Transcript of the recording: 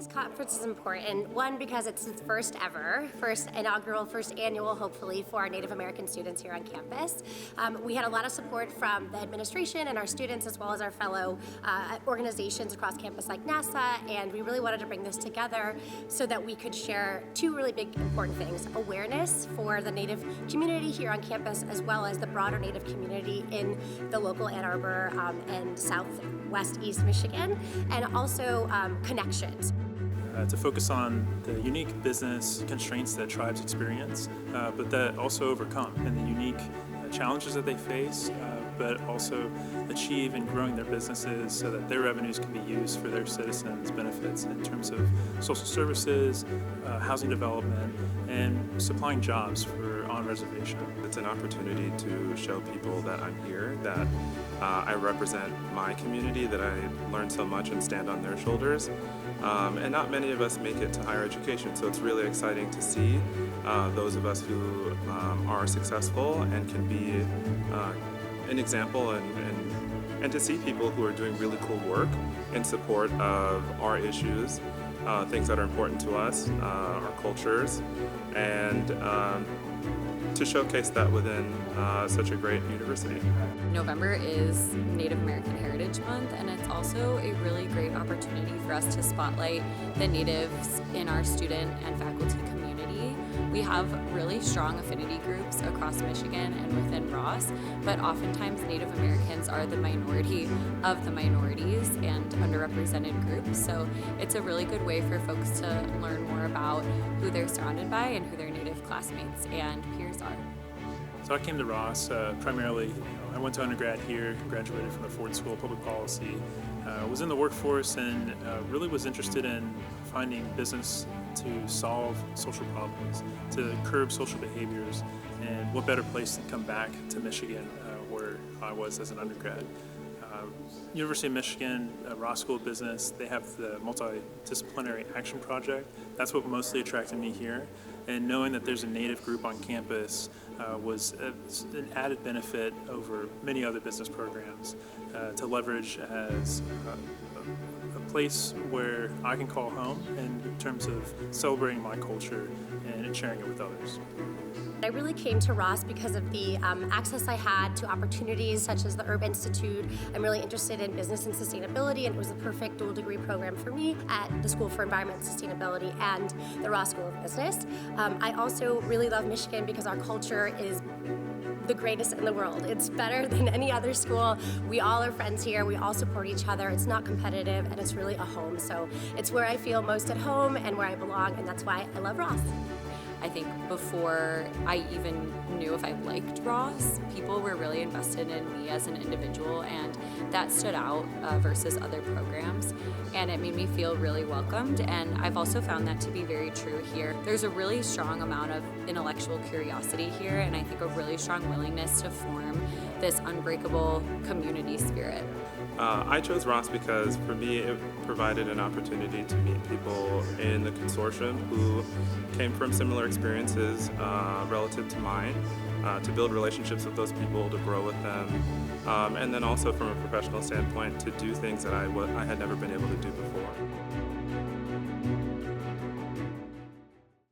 This conference is important, one, because it's its first ever, first annual, hopefully, for our Native American students here on campus. We had a lot of support from the administration and our students, as well as our fellow organizations across campus like NASA, and we really wanted to bring this together so that we could share two really big important things: awareness for the Native community here on campus, as well as the broader Native community in the local Ann Arbor and Southwest East Michigan, and also connections. To focus on the unique business constraints that tribes experience, but that also overcome, and the unique challenges that they face, but also achieve in growing their businesses so that their revenues can be used for their citizens' benefits in terms of social services, housing development, and supplying jobs for on-reservation. It's an opportunity to show people that I'm here, that I represent my community, that I learned so much and stand on their shoulders. And not many of us make it to higher education, so it's really exciting to see those of us who are successful and can be an example, and to see people who are doing really cool work in support of our issues, things that are important to us, our cultures, and to showcase that within such a great university. November is Native American Heritage Month, and it's also a really great opportunity for us to spotlight the Natives in our student and faculty community. We have really strong affinity groups across Michigan and within Ross, but oftentimes Native Americans are the minority of the minorities and underrepresented groups, so it's a really good way for folks to learn more about who they're surrounded by and who their Native classmates and peers are. So I came to Ross primarily. I went to undergrad here, graduated from the Ford School of Public Policy, was in the workforce, and really was interested in finding business to solve social problems, to curb social behaviors, and what better place than come back to Michigan, where I was as an undergrad. University of Michigan, Ross School of Business, they have the multidisciplinary action project. That's what mostly attracted me here. And knowing that there's a Native group on campus was an added benefit over many other business programs to leverage as a place where I can call home in terms of celebrating my culture and sharing it with others. I really came to Ross because of the access I had to opportunities such as the Herb Institute. I'm really interested in business and sustainability, and it was the perfect dual degree program for me at the School for Environment and Sustainability and the Ross School of Business. I also really love Michigan because our culture is the greatest in the world. It's better than any other school. We all are friends here. We all support each other. It's not competitive, and it's really a home. So it's where I feel most at home and where I belong, and that's why I love Ross. I think before I even knew if I liked Ross, people were really invested in me as an individual, and that stood out versus other programs, and it made me feel really welcomed. And I've also found that to be very true here. There's a really strong amount of intellectual curiosity here, and I think a really strong willingness to form this unbreakable community spirit. I chose Ross because for me it provided an opportunity to meet people in the consortium who came from similar experiences relative to mine, to build relationships with those people, to grow with them, and then also from a professional standpoint to do things that I had never been able to do before.